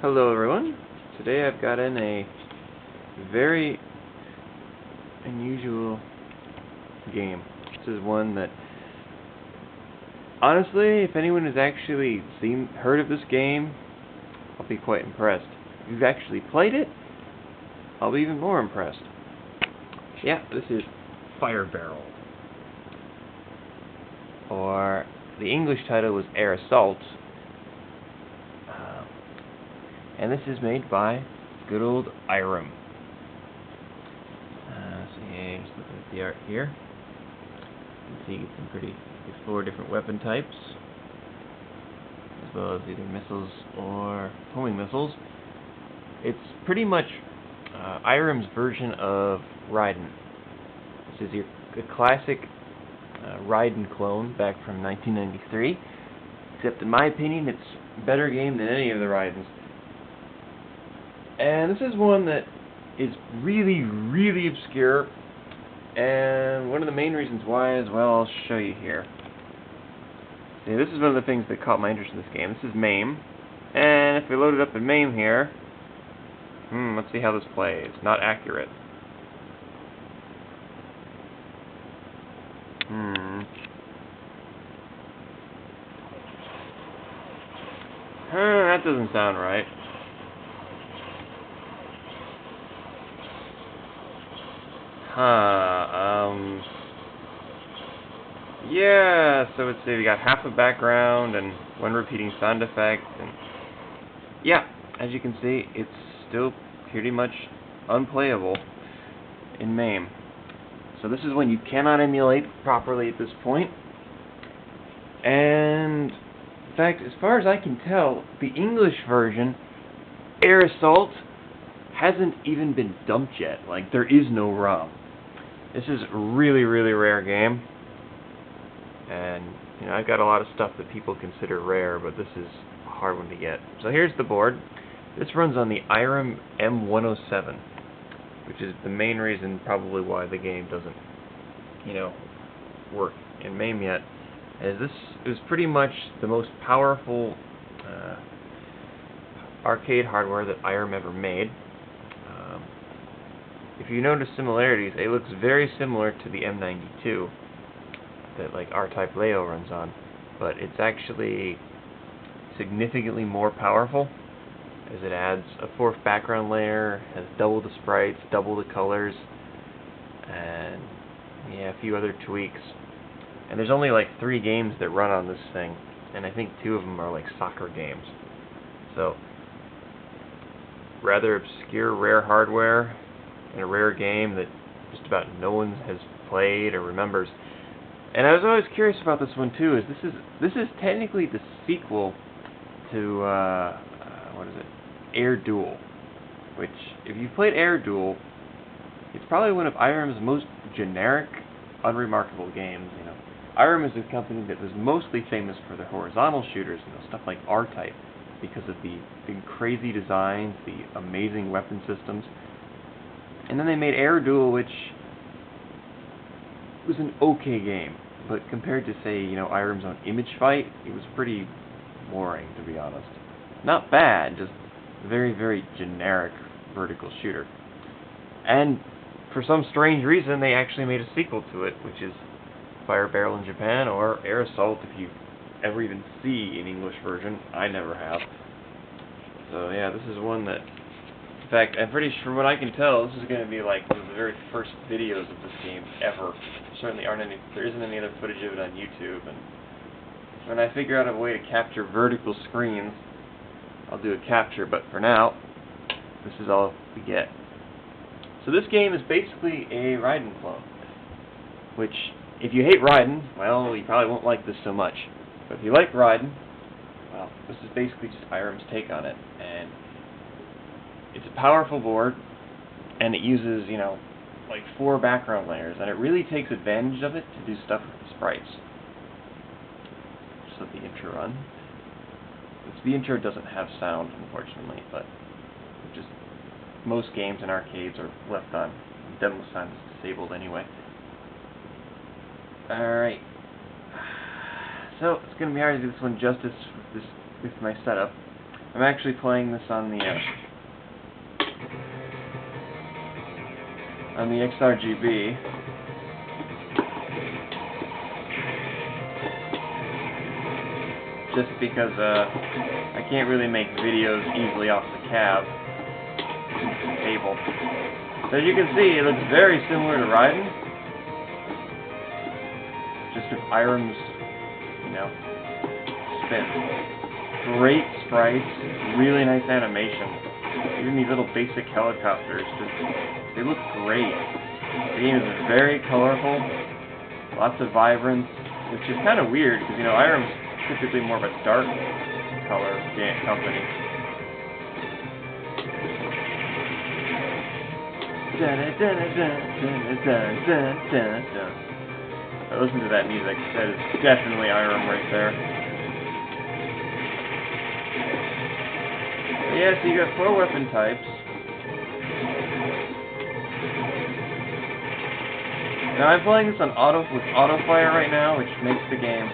Hello everyone. Today I've got in a very unusual game. This is one that, honestly, if anyone has actually heard of this game, I'll be quite impressed. If you've actually played it, I'll be even more impressed. Yeah, this is Fire Barrel. Or, the English title was Air Assault. And this is made by good old iREM. Just looking at the art here. You can see you can explore different weapon types, as well as either missiles or homing missiles. It's pretty much iREM's version of Raiden. This is your classic Raiden clone back from 1993, except in my opinion it's a better game than any of the Raidens. And this is one that is really, really obscure, and one of the main reasons why as well, I'll show you here. See, this is one of the things that caught my interest in this game. This is MAME, and if we load it up in MAME here, let's see how this plays. Not accurate. That doesn't sound right. Yeah, so let's say we got half a background and one repeating sound effect, and yeah, as you can see, it's still pretty much unplayable in MAME. So this is when you cannot emulate properly at this point. And in fact, as far as I can tell, the English version, Air Assault, hasn't even been dumped yet. Like, there is no ROM. This is a really, really rare game. And, you know, I've got a lot of stuff that people consider rare, but this is a hard one to get. So here's the board. This runs on the iREM M107, which is the main reason probably why the game doesn't, work in MAME yet. As this is pretty much the most powerful arcade hardware that iREM ever made. If you notice similarities, it looks very similar to the M92 that like R-Type Leo runs on, but it's actually significantly more powerful, as it adds a fourth background layer, has double the sprites, double the colors, and a few other tweaks. And there's only like 3 games that run on this thing, and I think 2 of them are like soccer games. So, rather obscure, rare hardware in a rare game that just about no one has played or remembers. And I was always curious about this one too. This is technically the sequel to Air Duel, which, if you've played Air Duel, it's probably one of iREM's most generic, unremarkable games. iREM is a company that was mostly famous for their horizontal shooters, stuff like R-Type, because of the crazy designs, the amazing weapon systems. And then they made Air Duel, which was an okay game, but compared to, say, iREM's own Image Fight, it was pretty boring, to be honest. Not bad, just very, very generic vertical shooter. And for some strange reason, they actually made a sequel to it, which is Fire Barrel in Japan, or Air Assault if you ever even see an English version. I never have. So yeah, this is one that, in fact, I'm pretty sure, from what I can tell, this is going to be like one of the very first videos of this game ever. There isn't any other footage of it on YouTube, and when I figure out a way to capture vertical screens, I'll do a capture, but for now, this is all we get. So this game is basically a Raiden clone, which, if you hate Raiden, well, you probably won't like this so much. But if you like Raiden, well, this is basically just iREM's take on it. And it's a powerful board, and it uses, like 4 background layers, and it really takes advantage of it to do stuff with the sprites. Just let the intro run. The intro doesn't have sound, unfortunately, but just most games in arcades are left on. Demo sound is disabled anyway. Alright. So, it's going to be hard to do this one justice with my setup. I'm actually playing this on the XRGB. Just because I can't really make videos easily off the cab, the table. So as you can see, it looks very similar to Raiden, just with iREM's, you know, spin. Great sprites, really nice animation. Even these little basic helicopters, they look great. The game is very colorful, lots of vibrance, which is kind of weird because, you know, iREM's typically more of a dark color game company. Listen to that music. That is definitely iREM right there. But yeah, so you got 4 weapon types. Now I'm playing this on with auto fire right now, which makes the game.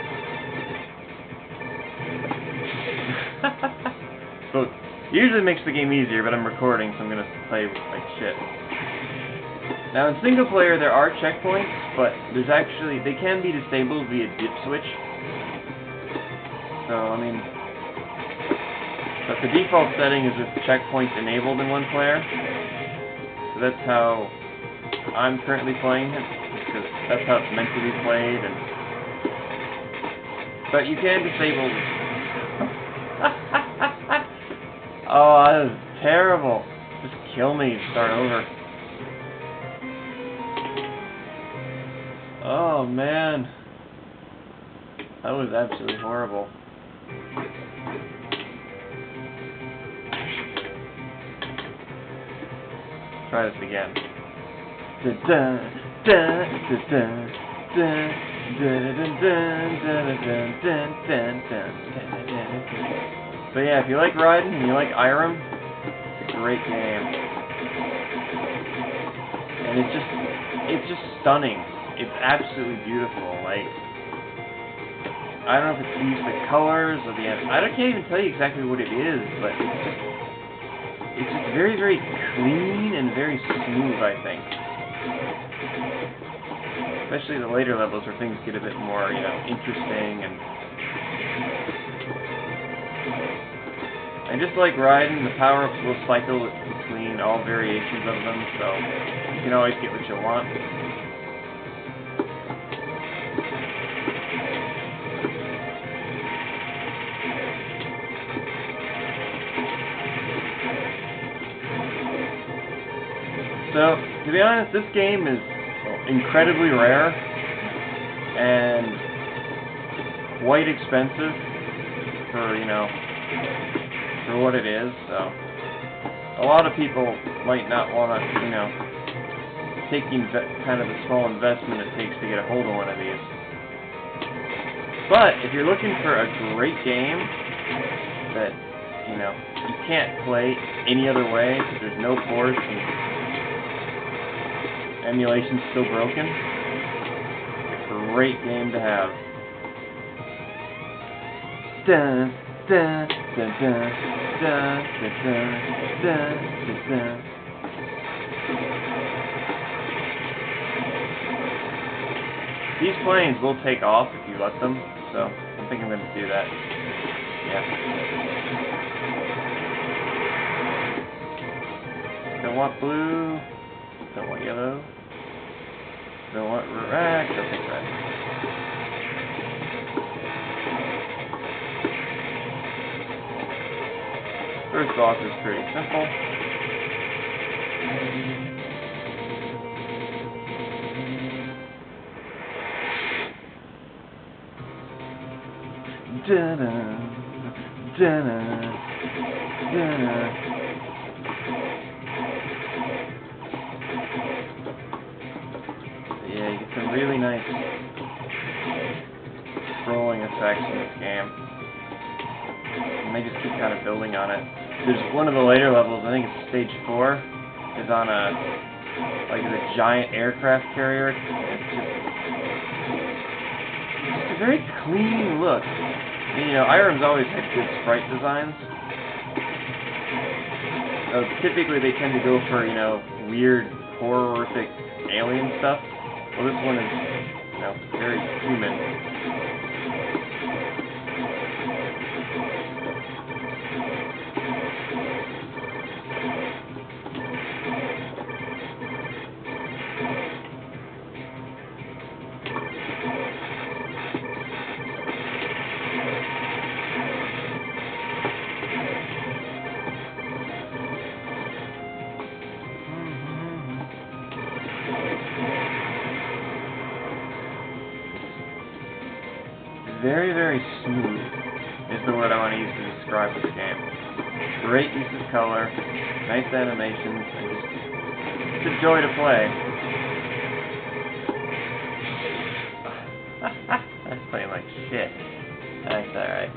So usually makes the game easier, but I'm recording, so I'm gonna play like shit. Now in single player there are checkpoints, but they can be disabled via dip switch. So I mean, but the default setting is with checkpoints enabled in one player. So that's how I'm currently playing it, because that's how it's meant to be played. But you can disable. Oh, that is terrible. Just kill me and start over. Oh, man. That was absolutely horrible. Try this again. So yeah, if you like Raiden and you like iREM, it's a great game. And it's just stunning. It's absolutely beautiful. Like, I don't know if it's the use of the colors or can't even tell you exactly what it is, but it's just very, very clean and very smooth, I think. Especially the later levels where things get a bit more, you know, interesting and. And just like Raiden, the power-ups will cycle between all variations of them, so you can always get what you want. So, to be honest, this game is incredibly rare and quite expensive for, you know, for what it is, so a lot of people might not want to, you know, take kind of the small investment it takes to get a hold of one of these. But if you're looking for a great game that, you know, you can't play any other way because there's no ports and emulation's still broken, it's a great game to have. Dun, dun, dun, dun, dun, dun, dun, dun, dun. These planes will take off if you let them, so I think I'm going to do that. Yeah. Don't want blue. Don't want yellow. Don't want red. Don't take red. First boss is pretty simple. Da-da, da-da, da-da. Yeah, you get some really nice scrolling effects in this game. And they just keep kind of building on it. There's one of the later levels, I think it's stage 4, is on a giant aircraft carrier. It's just a very clean look. I mean, you know, iREM's always had good sprite designs, typically they tend to go for, you know, weird, horrific alien stuff. Well, this one is, you know, very human. Very, very smooth is the word I want to use to describe this game. Great use of color, nice animations, and just, it's a joy to play. That's playing like shit. That's alright.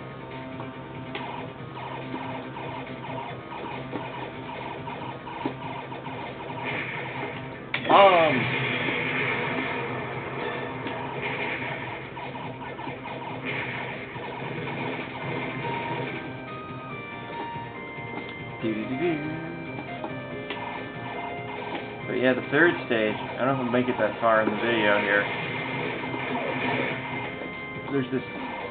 But yeah, the third stage, I don't know if I'll make it that far in the video here. There's this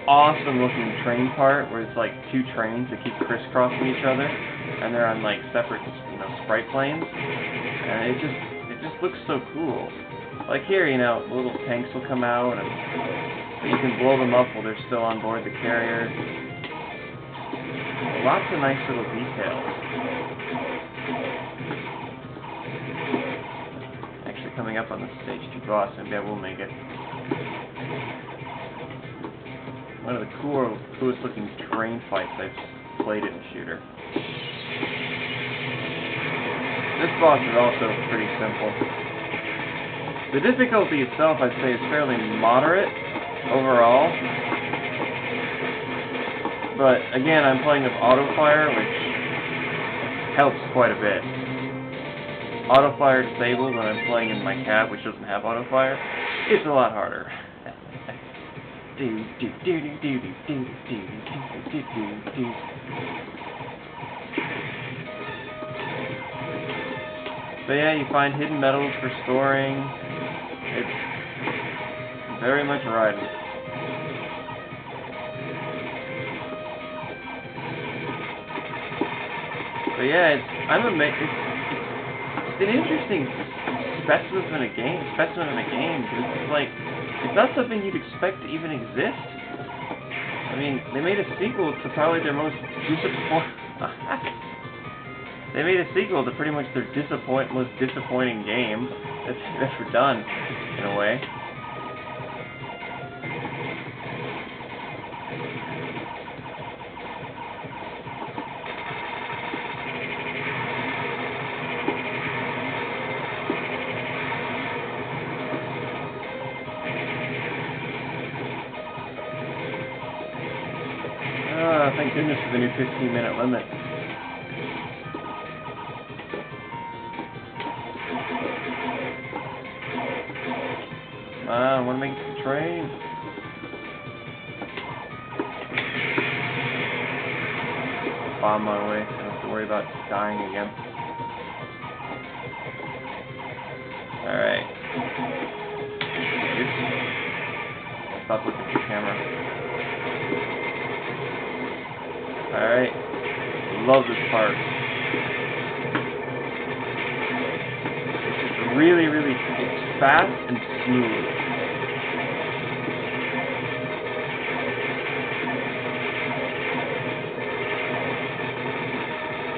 awesome looking train part where it's like two trains that keep crisscrossing each other, and they're on like separate, you know, sprite planes, and it just looks so cool. Like here, you know, little tanks will come out, and you can blow them up while they're still on board the carrier. Lots of nice little details. Actually, coming up on the stage 2 boss, maybe I will make it. One of the coolest looking train fights I've played in a shooter. This boss is also pretty simple. The difficulty itself, I'd say, is fairly moderate overall. But again, I'm playing with auto-fire, which helps quite a bit. Auto-fire disabled when I'm playing in my cab, which doesn't have auto-fire. It's a lot harder. So yeah, you find hidden metals for storing. It's very much riding. But yeah, it's an interesting specimen in a game. Because it's like, it's not something you'd expect to even exist. I mean, they made a sequel to probably their most They made a sequel to pretty much their most disappointing game that's ever done, in a way. Thank goodness for the new 15-minute limit. I want to make it to the train. Bomb my way. I don't have to worry about dying again. Alright. Oops. Stop looking at the camera. Alright, love this part. It's just really, it's fast and smooth.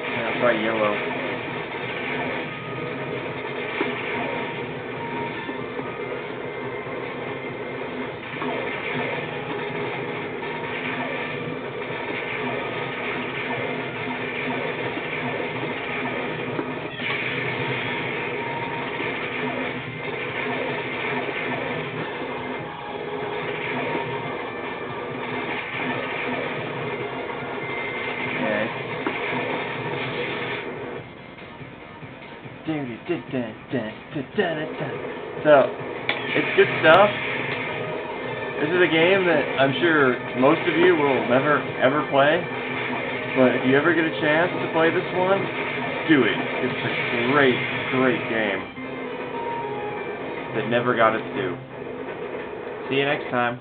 Yeah, I'll try yellow. So, it's good stuff. This is a game that I'm sure most of you will never ever play, but if you ever get a chance to play this one, do it. It's a great, great game that never got its due. See you next time.